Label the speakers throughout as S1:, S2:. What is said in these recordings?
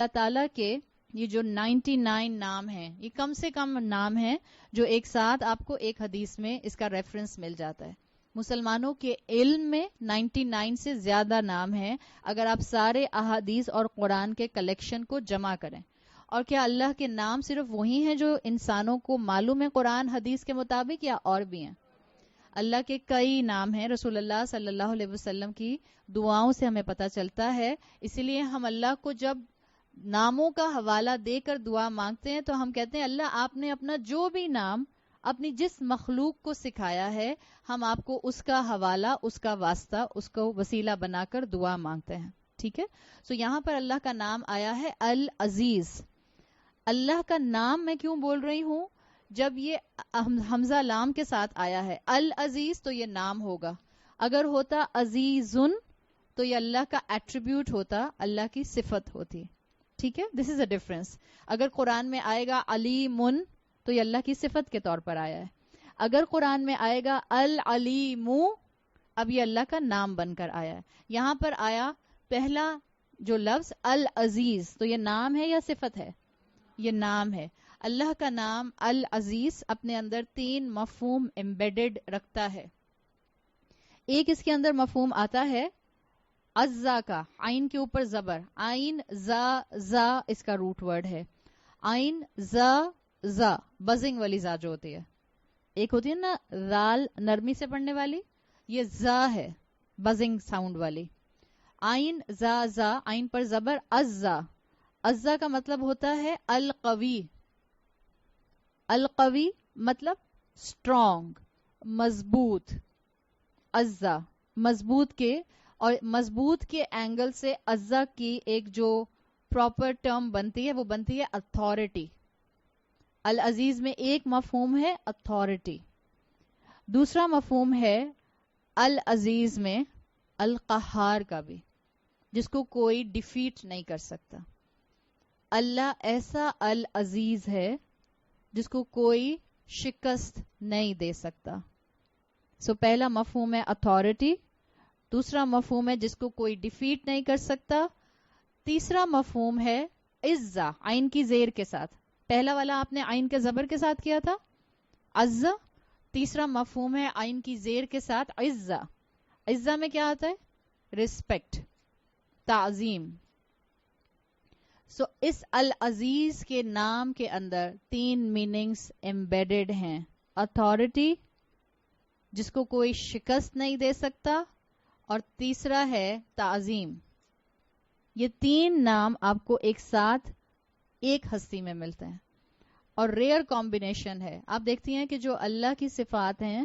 S1: اللہ تعالیٰ کے یہ جو 99 نام ہیں، یہ کم سے کم نام ہیں جو ایک ساتھ آپ کو ایک حدیث میں اس کا ریفرنس مل جاتا ہے. مسلمانوں کے علم میں 99 سے زیادہ نام ہیں اگر آپ سارے احادیث اور قرآن کے کلیکشن کو جمع کریں. اور کیا اللہ کے نام صرف وہی ہیں جو انسانوں کو معلوم ہے قرآن حدیث کے مطابق، یا اور بھی ہیں؟ اللہ کے کئی نام ہیں. رسول اللہ صلی اللہ علیہ وسلم کی دعاؤں سے ہمیں پتہ چلتا ہے. اسی لیے ہم اللہ کو جب ناموں کا حوالہ دے کر دعا مانگتے ہیں تو ہم کہتے ہیں اللہ آپ نے اپنا جو بھی نام اپنی جس مخلوق کو سکھایا ہے ہم آپ کو اس کا حوالہ، اس کا واسطہ، اس کو وسیلہ بنا کر دعا مانگتے ہیں. ٹھیک ہے. سو یہاں پر اللہ کا نام آیا ہے العزیز. اللہ کا نام میں کیوں بول رہی ہوں؟ جب یہ حمزہ لام کے ساتھ آیا ہے العزیز تو یہ نام ہوگا. اگر ہوتا عزیزن تو یہ اللہ کا ایٹریبیوٹ ہوتا، اللہ کی صفت ہوتی. ٹھیک ہے. This is a difference. اگر قرآن میں آئے گا علیمن تو یہ اللہ کی صفت کے طور پر آیا ہے. اگر قرآن میں آئے گا العلیم اب یہ اللہ کا نام بن کر آیا ہے. یہاں پر آیا پہلا جو لفظ العزیز تو یہ نام ہے یا صفت ہے؟ یہ نام ہے. اللہ کا نام العزیز اپنے اندر 3 مفہوم ایمبیڈڈ رکھتا ہے. ایک اس کے اندر مفہوم آتا ہے عزا کا، عین کے اوپر زبر، عین زا اس کا روٹ ورڈ ہے. عین زا بزنگ والی زا جو ہوتی ہے، ایک ہوتی ہے نا رال نرمی سے پڑھنے والی، یہ زا ہے بزنگ ساؤنڈ والی. عین زا عین پر زبر عزا کا مطلب ہوتا ہے القوی. القوی مطلب اسٹرانگ، مضبوط. عزا مضبوط کے، اور مضبوط کے اینگل سے عزا کی ایک جو پراپر ٹرم بنتی ہے وہ بنتی ہے اتھارٹی. العزیز میں ایک مفہوم ہے اتھارٹی. دوسرا مفہوم ہے العزیز میں القہار کا بھی، جس کو کوئی ڈیفیٹ نہیں کر سکتا. اللہ ایسا العزیز ہے جس کو کوئی شکست نہیں دے سکتا. سو پہلا مفہوم ہے اتھارٹی، دوسرا مفہوم ہے جس کو کوئی ڈیفیٹ نہیں کر سکتا، تیسرا مفہوم ہے عزا عین کی زیر کے ساتھ. پہلا والا آپ نے عین کے زبر کے ساتھ کیا تھا عزا، تیسرا مفہوم ہے عین کی زیر کے ساتھ عزا. عزا میں کیا آتا ہے؟ رسپیکٹ، تعظیم. سو اس العزیز کے نام کے اندر 3 میننگز ایمبیڈڈ ہیں. اتھارٹی جس کو کوئی شکست نہیں دے سکتا، اور تیسرا ہے تعظیم. یہ 3 نام آپ کو ایک ساتھ ایک ہستی میں ملتے ہیں اور ریئر کمبینیشن ہے. آپ دیکھتی ہیں کہ جو اللہ کی صفات ہیں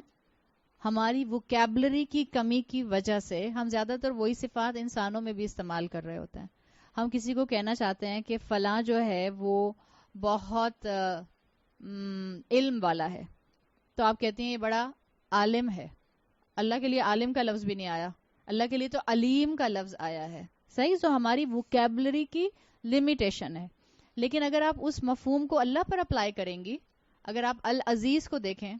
S1: ہماری ووکیبلری کی کمی کی وجہ سے ہم زیادہ تر وہی صفات انسانوں میں بھی استعمال کر رہے ہوتے ہیں. ہم کسی کو کہنا چاہتے ہیں کہ فلاں جو ہے وہ بہت علم والا ہے تو آپ کہتی ہیں یہ بڑا عالم ہے. اللہ کے لیے عالم کا لفظ بھی نہیں آیا، اللہ کے لیے تو علیم کا لفظ آیا ہے. صحیح. سو ہماری ووکیبلری کی لمیٹیشن ہے. لیکن اگر آپ اس مفہوم کو اللہ پر اپلائی کریں گی، اگر آپ العزیز کو دیکھیں،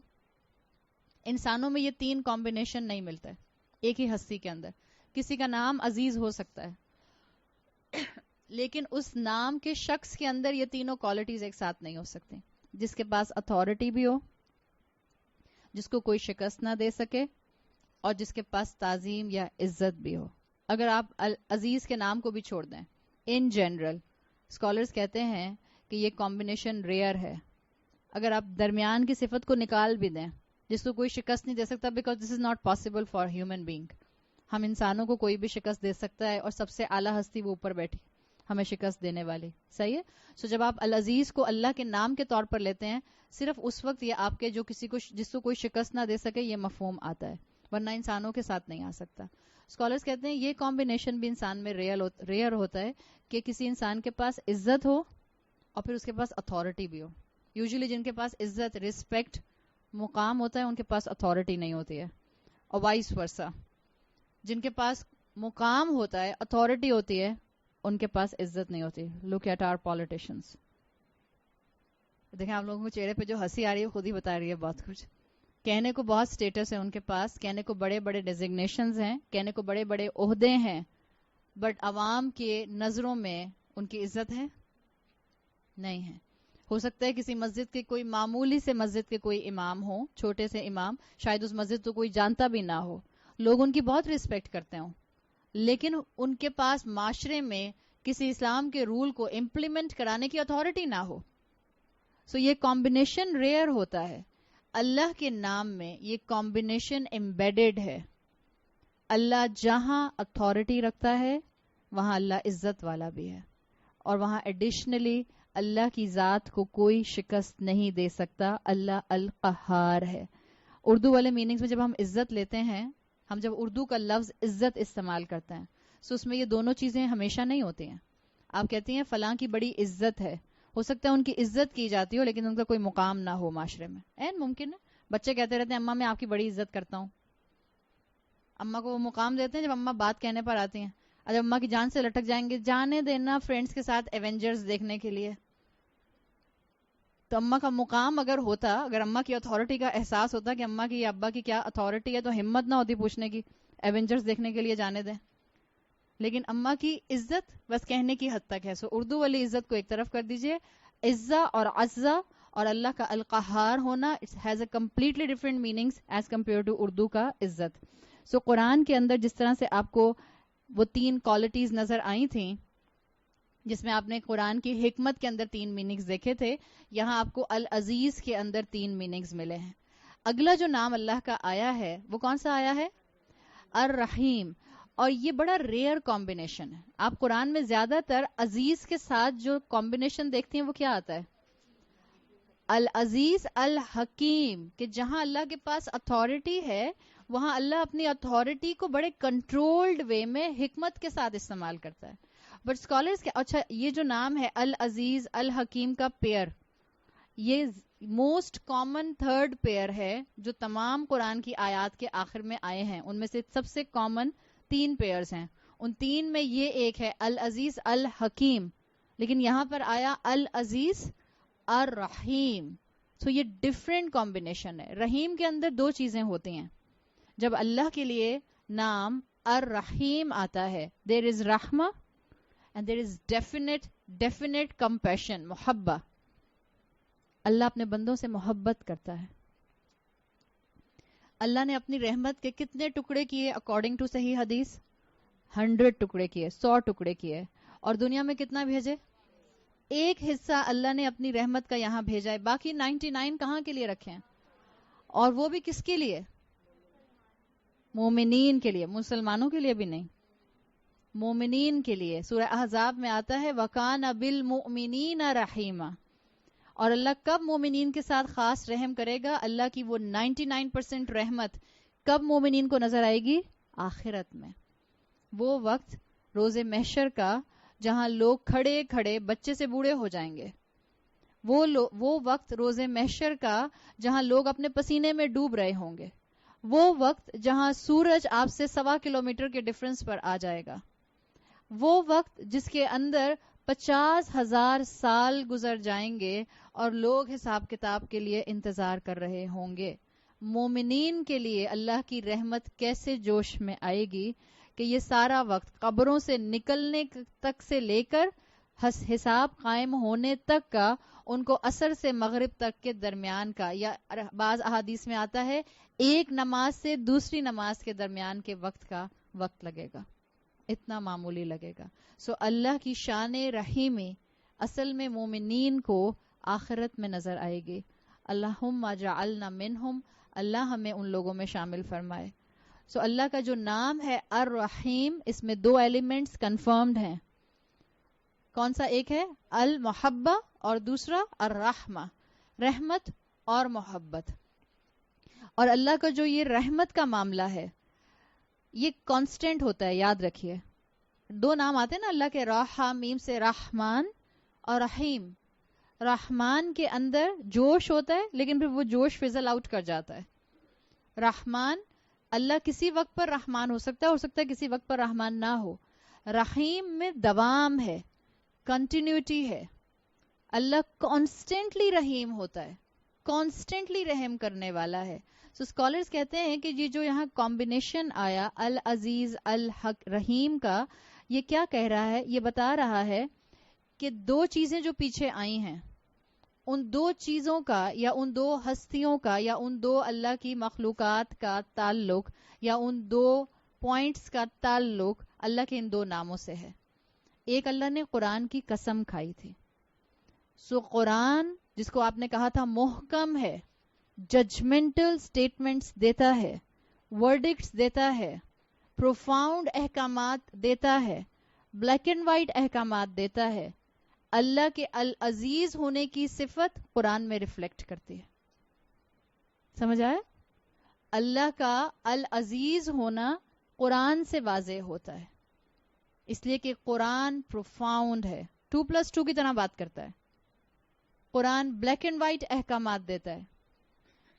S1: انسانوں میں یہ 3 کمبینیشن نہیں ملتا ہے ایک ہی ہستی کے اندر. کسی کا نام عزیز ہو سکتا ہے لیکن اس نام کے شخص کے اندر یہ تینوں کوالٹیز ایک ساتھ نہیں ہو سکتی. جس کے پاس اتھارٹی بھی ہو، جس کو کوئی شکست نہ دے سکے، اور جس کے پاس تعظیم یا عزت بھی ہو. اگر آپ العزیز کے نام کو بھی چھوڑ دیں، ان جنرل اسکالرز کہتے ہیں کہ یہ کمبینیشن ریئر ہے. اگر آپ درمیان کی صفت کو نکال بھی دیں جس کو کوئی شکست نہیں دے سکتا، because this is not possible for human being. ہم انسانوں کو کوئی بھی شکست دے سکتا ہے اور سب سے اعلیٰ ہستی وہ اوپر بیٹھی ہمیں شکست دینے والی. صحیح ہے. سو جب آپ العزیز کو اللہ کے نام کے طور پر لیتے ہیں، صرف اس وقت یہ آپ کے جو کسی کو جس کو کوئی شکست نہ دے سکے یہ مفہوم آتا ہے، ورنہ انسانوں کے ساتھ نہیں آ سکتا. اسکالرز کہتے ہیں یہ کمبینیشن بھی انسان میں ریئر ہوتا ہے کہ کسی انسان کے پاس عزت ہو اور پھر اس کے پاس اتھارٹی بھی ہو. یوزلی جن کے پاس عزت، رسپیکٹ، مقام ہوتا ہے ان کے پاس اتھارٹی نہیں ہوتی ہے، اور وائس ورسا. جن کے پاس مقام ہوتا ہے، اتھارٹی ہوتی ہے، ان کے پاس عزت نہیں ہوتی. Look at our politicians. دیکھیں آپ لوگوں کو چہرے پہ جو ہنسی آ رہی ہے خود ہی بتا رہی ہے بہت کچھ. کہنے کو بہت سٹیٹس ہے ان کے پاس، کہنے کو بڑے بڑے ڈیزگنیشنز ہیں، کہنے کو بڑے بڑے عہدے ہیں، بٹ عوام کے نظروں میں ان کی عزت ہے؟ نہیں ہے. ہو سکتا ہے کسی مسجد کے کوئی معمولی سے مسجد کے کوئی امام ہو، چھوٹے سے امام، شاید اس مسجد کو کوئی جانتا بھی نہ ہو، لوگ ان کی بہت ریسپیکٹ کرتے ہوں، لیکن ان کے پاس معاشرے میں کسی اسلام کے رول کو امپلیمنٹ کرانے کی اتھارٹی نہ ہو. سو یہ کمبینیشن ریئر ہوتا ہے. اللہ کے نام میں یہ کمبینیشن امبیڈڈ ہے. اللہ جہاں اتھارٹی رکھتا ہے وہاں اللہ عزت والا بھی ہے، اور وہاں ایڈیشنلی اللہ کی ذات کو کوئی شکست نہیں دے سکتا. اللہ القہار ہے. اردو والے میننگز میں جب ہم عزت لیتے ہیں، ہم جب اردو کا لفظ عزت استعمال کرتے ہیں، سو اس میں یہ دونوں چیزیں ہمیشہ نہیں ہوتی ہیں. آپ کہتی ہیں فلاں کی بڑی عزت ہے، ہو سکتا ہے ان کی عزت کی جاتی ہو لیکن ان کا کوئی مقام نہ ہو معاشرے میں. ممکن ہے. بچے کہتے رہتے ہیں اماں میں آپ کی بڑی عزت کرتا ہوں. اماں کو وہ مقام دیتے ہیں جب اماں بات کہنے پر آتی ہیں. جب اماں کی جان سے لٹک جائیں گے، جانے دینا فرینڈز کے ساتھ ایونجرز دیکھنے کے لیے، تو اماں کا مقام اگر ہوتا، اگر اماں کی اتھارٹی کا احساس ہوتا کہ اماں کی یا ابا کی کیا اتھارٹی ہے، تو ہمت نہ ہوتی پوچھنے کی ایونجرز دیکھنے کے لیے جانے دیں. لیکن اماں کی عزت بس کہنے کی حد تک ہے. سو اردو والی عزت کو ایک طرف کر دیجئے. عزہ اور عزہ اور اللہ کا القہار ہونا it has a completely different meanings as compare to Urdu کا عزت. سو قرآن کے اندر جس طرح سے آپ کو وہ 3 کوالٹیز نظر آئی تھیں، جس میں آپ نے قرآن کی حکمت کے اندر 3 میننگز دیکھے تھے، یہاں آپ کو العزیز کے اندر 3 میننگز ملے ہیں. اگلا جو نام اللہ کا آیا ہے وہ کون سا آیا ہے؟ الرحیم. اور یہ بڑا ریئر کمبینیشن ہے. آپ قرآن میں زیادہ تر عزیز کے ساتھ جو کمبینیشن دیکھتی ہیں وہ کیا آتا ہے؟ العزیز الحکیم. کہ جہاں اللہ کے پاس اتھارٹی ہے وہاں اللہ اپنی اتھارٹی کو بڑے کنٹرولڈ وے میں حکمت کے ساتھ استعمال کرتا ہے. بٹ اسکالرس کے اچھا یہ جو نام ہے العزیز الحکیم کا پیئر، یہ موسٹ کامن 3rd پیئر ہے جو تمام قرآن کی آیات کے آخر میں آئے ہیں. ان میں سے سب سے کامن 3 پیئرز ہیں. ان 3 میں یہ ایک ہے العزیز الحکیم، لیکن یہاں پر آیا العزیز الرحیم. سو یہ ڈفرینٹ کمبینیشن ہے. رحیم کے اندر 2 چیزیں ہوتی ہیں. جب اللہ کے لیے نام الرحیم آتا ہے دیر از رحمہ and there is definite compassion, محبہ. اللہ اپنے بندوں سے محبت کرتا ہے. اللہ نے اپنی رحمت کے کتنے ٹکڑے کیے اکارڈنگ ٹو صحیح حدیث؟ 100 ٹکڑے کیے، 100 ٹکڑے کیے. اور دنیا میں کتنا بھیجے؟ ایک حصہ اللہ نے اپنی رحمت کا یہاں بھیجا ہے. باقی 99 کہاں کے لیے رکھے ہیں؟ اور وہ بھی کس کے لیے؟ مومنین کے لیے. مسلمانوں کے لیے بھی نہیں، مومنین کے لیے. سورہ احزاب میں آتا ہے وَكَانَ بِالْمُؤْمِنِينَ رَحِيمًا. اور اللہ کب مومنین کے ساتھ خاص رحم کرے گا؟ اللہ کی وہ 99% رحمت کب مومنین کو نظر آئے گی؟ آخرت میں. وہ وقت روز محشر کا جہاں لوگ کھڑے کھڑے بچے سے بوڑھے ہو جائیں گے. وہ وقت روز محشر کا جہاں لوگ اپنے پسینے میں ڈوب رہے ہوں گے. وہ وقت جہاں سورج آپ سے 1.25 کلومیٹر کے ڈفرنس پر آ جائے گا. وہ وقت جس کے اندر 50,000 سال گزر جائیں گے اور لوگ حساب کتاب کے لیے انتظار کر رہے ہوں گے. مومنین کے لیے اللہ کی رحمت کیسے جوش میں آئے گی کہ یہ سارا وقت قبروں سے نکلنے تک سے لے کر حساب قائم ہونے تک کا، ان کو عصر سے مغرب تک کے درمیان کا، یا بعض احادیث میں آتا ہے ایک نماز سے دوسری نماز کے درمیان کے وقت کا وقت لگے گا. اتنا معمولی لگے گا. سو اللہ کی شان رحیمی اصل میں مومنین کو آخرت میں نظر آئے گی. اللہم اجعلنا منہم. اللہ ہمیں ان لوگوں میں شامل فرمائے. سو اللہ کا جو نام ہے الرحیم، اس میں 2 ایلیمنٹس کنفرمڈ ہیں. کون سا؟ ایک ہے المحبہ اور دوسرا الرحمہ، رحمت اور محبت. اور اللہ کا جو یہ رحمت کا معاملہ ہے یہ کانسٹنٹ ہوتا ہے. یاد رکھیے 2 نام آتے ہیں نا اللہ کے، رحمیم سے رحمان اور رحیم. رحمان کے اندر جوش ہوتا ہے لیکن پھر وہ جوش فضل آؤٹ کر جاتا ہے. رحمان، اللہ کسی وقت پر رحمان ہو سکتا ہے کسی وقت پر رحمان نہ ہو. رحیم میں دوام ہے، کنٹینیوٹی ہے. اللہ کانسٹنٹلی رحیم ہوتا ہے، کانسٹنٹلی رحم کرنے والا ہے. سو اسکالرز کہتے ہیں کہ یہ جو یہاں کمبینیشن آیا العزیز الحق رحیم کا، یہ کیا کہہ رہا ہے؟ یہ بتا رہا ہے کہ دو چیزیں جو پیچھے آئی ہیں ان دو چیزوں کا یا ان دو ہستیوں کا یا ان دو اللہ کی مخلوقات کا تعلق یا ان دو پوائنٹس کا تعلق اللہ کے ان دو ناموں سے ہے. ایک اللہ نے قرآن کی قسم کھائی تھی. سو قرآن جس کو آپ نے کہا تھا محکم ہے, ججمنٹل سٹیٹمنٹس دیتا ہے, ورڈکٹس دیتا ہے, پروفاؤنڈ احکامات دیتا ہے, بلیک اینڈ وائٹ احکامات دیتا ہے. اللہ کے العزیز ہونے کی صفت قرآن میں ریفلیکٹ کرتی ہے. سمجھ آیا؟ اللہ کا العزیز ہونا قرآن سے واضح ہوتا ہے, اس لیے کہ قرآن پروفاؤنڈ ہے, 2+2 کی طرح بات کرتا ہے. قرآن بلیک اینڈ وائٹ احکامات دیتا ہے.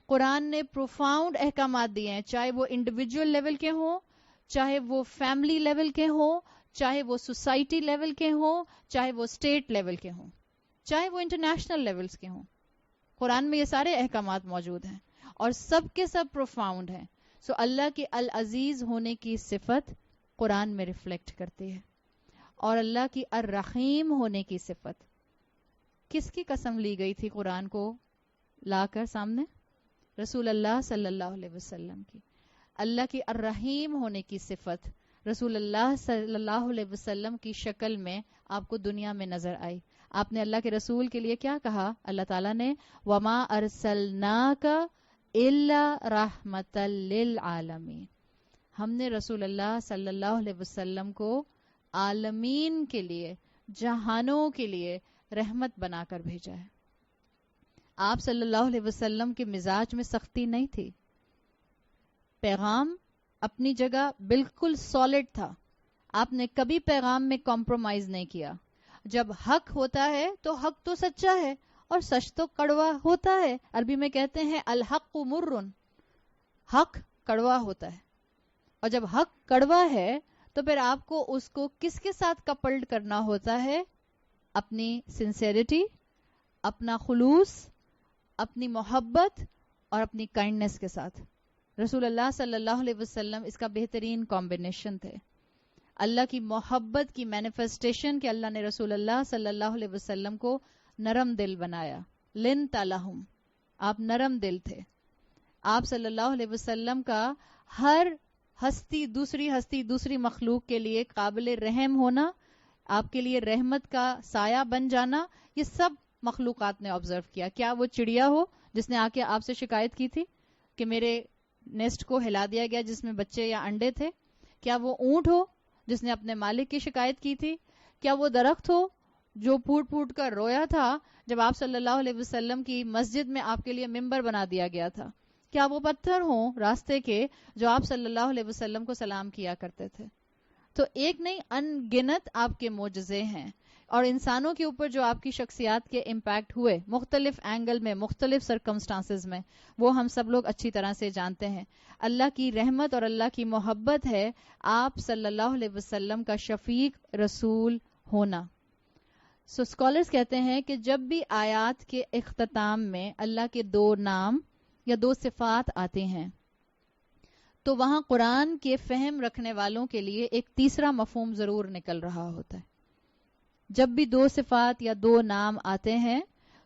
S1: قرآن نے پروفاؤنڈ احکامات دیے ہیں, چاہے وہ انڈیویجول لیول کے ہوں, چاہے وہ فیملی لیول کے ہوں, چاہے وہ سوسائٹی لیول کے ہوں, چاہے وہ اسٹیٹ لیول کے ہوں, چاہے وہ انٹرنیشنل لیولز کے ہوں. قرآن میں یہ سارے احکامات موجود ہیں اور سب کے سب پروفاؤنڈ ہیں. سو اللہ کے العزیز ہونے کی صفت قرآن میں ریفلیکٹ کرتی ہے. اور اللہ کی الرحیم ہونے کی صفت, کس کی قسم لی گئی تھی قرآن کو لا کر سامنے؟ رسول اللہ صلی اللہ علیہ وسلم کی. اللہ کی الرحیم ہونے کی صفت رسول اللہ صلی اللہ علیہ وسلم کی شکل میں آپ کو دنیا میں نظر آئی. آپ نے اللہ کے رسول کے لیے کیا کہا؟ اللہ تعالیٰ نے وما ارسلناک الا رحمۃ للعالمین, ہم نے رسول اللہ صلی اللہ علیہ وسلم کو عالمین کے لیے, جہانوں کے لیے رحمت بنا کر بھیجا ہے. آپ صلی اللہ علیہ وسلم کے مزاج میں سختی نہیں تھی. پیغام اپنی جگہ بالکل سالڈ تھا. آپ نے کبھی پیغام میں کمپرومائز نہیں کیا. جب حق ہوتا ہے تو حق تو سچا ہے اور سچ تو کڑوا ہوتا ہے. عربی میں کہتے ہیں الحق مرن, حق کڑوا ہوتا ہے. اور جب حق کڑوا ہے تو پھر آپ کو اس کو کس کے ساتھ کپلڈ کرنا ہوتا ہے؟ اپنی سنسیریٹی, اپنا خلوص, اپنی محبت اور اپنی کائنڈنس کے ساتھ. رسول اللہ صلی اللہ علیہ وسلم اس کا بہترین کمبینیشن تھے. اللہ کی محبت کی مینیفیسٹیشن کہ اللہ نے رسول اللہ صلی اللہ علیہ وسلم کو نرم دل بنایا. لن تالہم, آپ نرم دل تھے. آپ صلی اللہ علیہ وسلم کا ہر ہستی دوسری مخلوق کے لیے قابل رحم ہونا, آپ کے لیے رحمت کا سایہ بن جانا, یہ سب مخلوقات نے آبزرو کیا. کیا وہ چڑیا ہو جس نے آ کے آپ سے شکایت کی تھی کہ میرے نیسٹ کو ہلا دیا گیا جس میں بچے یا انڈے تھے؟ کیا وہ اونٹ ہو جس نے اپنے مالک کی شکایت کی تھی؟ کیا وہ درخت ہو جو پھوٹ پھوٹ کر رویا تھا جب آپ صلی اللہ علیہ وسلم کی مسجد میں آپ کے لیے ممبر بنا دیا گیا تھا؟ کیا وہ پتھر ہوں راستے کے جو آپ صلی اللہ علیہ وسلم کو سلام کیا کرتے تھے؟ تو ایک نہیں ان گنت آپ کے معجزے ہیں. اور انسانوں کے اوپر جو آپ کی شخصیات کے امپیکٹ ہوئے مختلف اینگل میں, مختلف سرکمسٹانسز میں, وہ ہم سب لوگ اچھی طرح سے جانتے ہیں. اللہ کی رحمت اور اللہ کی محبت ہے آپ صلی اللہ علیہ وسلم کا شفیق رسول ہونا. سو اسکالرز کہتے ہیں کہ جب بھی آیات کے اختتام میں اللہ کے دو نام یا دو صفات آتے ہیں تو وہاں قرآن کے فہم رکھنے والوں کے لیے ایک تیسرا مفہوم ضرور نکل رہا ہوتا ہے. جب بھی دو صفات یا دو نام آتے ہیں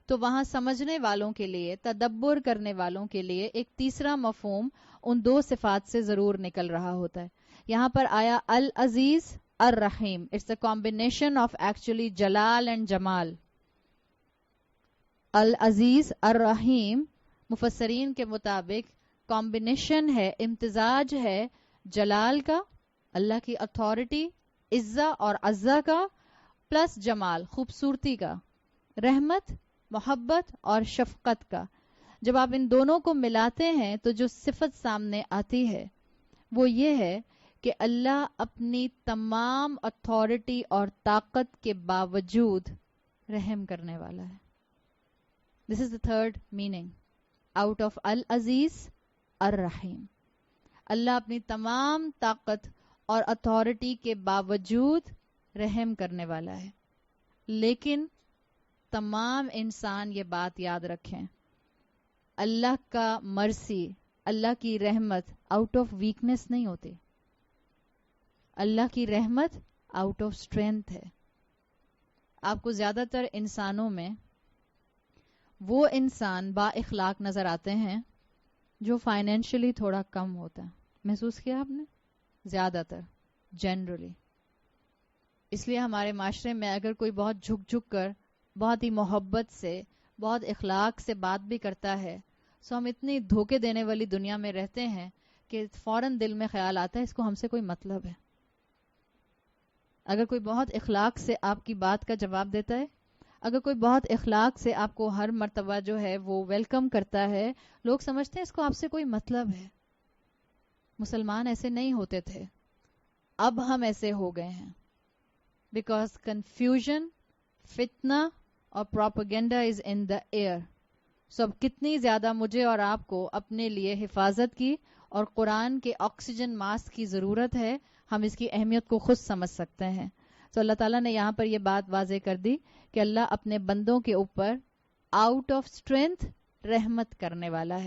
S1: تو وہاں سمجھنے والوں کے لیے, تدبر کرنے والوں کے لیے ایک تیسرا مفہوم ان دو صفات سے ضرور نکل رہا ہوتا ہے. یہاں پر آیا العزیز الرحیم, it's a combination of actually جلال اینڈ جمال. العزیز الرحیم مفسرین کے مطابق کمبینیشن ہے, امتزاج ہے جلال کا, اللہ کی اتھارٹی, عزہ اور عزہ کا, پلس جمال, خوبصورتی کا, رحمت, محبت اور شفقت کا. جب آپ ان دونوں کو ملاتے ہیں تو جو صفت سامنے آتی ہے وہ یہ ہے کہ اللہ اپنی تمام اتھارٹی اور طاقت کے باوجود رحم کرنے والا ہے. This is the third meaning out of العزیز الرحیم. اللہ اپنی تمام طاقت اور اتھارٹی کے باوجود رحم کرنے والا ہے. لیکن تمام انسان یہ بات یاد رکھیں, اللہ کا مرسی, اللہ کی رحمت آؤٹ آف ویکنس نہیں ہوتی. اللہ کی رحمت آؤٹ آف اسٹرینتھ ہے. آپ کو زیادہ تر انسانوں میں وہ انسان با اخلاق نظر آتے ہیں جو فائنینشلی تھوڑا کم ہوتا ہے. محسوس کیا آپ نے؟ زیادہ تر جنرلی. اس لیے ہمارے معاشرے میں اگر کوئی بہت جھک جھک کر بہت ہی محبت سے بہت اخلاق سے بات بھی کرتا ہے سو ہم اتنی دھوکے دینے والی دنیا میں رہتے ہیں کہ فوراً دل میں خیال آتا ہے اس کو ہم سے کوئی مطلب ہے. اگر کوئی بہت اخلاق سے آپ کی بات کا جواب دیتا ہے، اگر کوئی بہت اخلاق سے آپ کو ہر مرتبہ جو ہے وہ ویلکم کرتا ہے، لوگ سمجھتے ہیں اس کو آپ سے کوئی مطلب ہے. مسلمان ایسے نہیں ہوتے تھے، اب ہم ایسے ہو گئے ہیں. بیکاز کنفیوژن، فتنہ اور پروپیگنڈا از ان دا ایئر. سو اب کتنی زیادہ مجھے اور آپ کو اپنے لیے حفاظت کی اور قرآن کے آکسیجن ماسک کی ضرورت ہے، ہم اس کی اہمیت کو خود سمجھ سکتے ہیں. تو اللہ تعالیٰ نے یہاں پر یہ بات واضح کر دی کہ اللہ اپنے بندوں کے اوپر آؤٹ آف اسٹرینتھ رحمت کرنے والا ہے.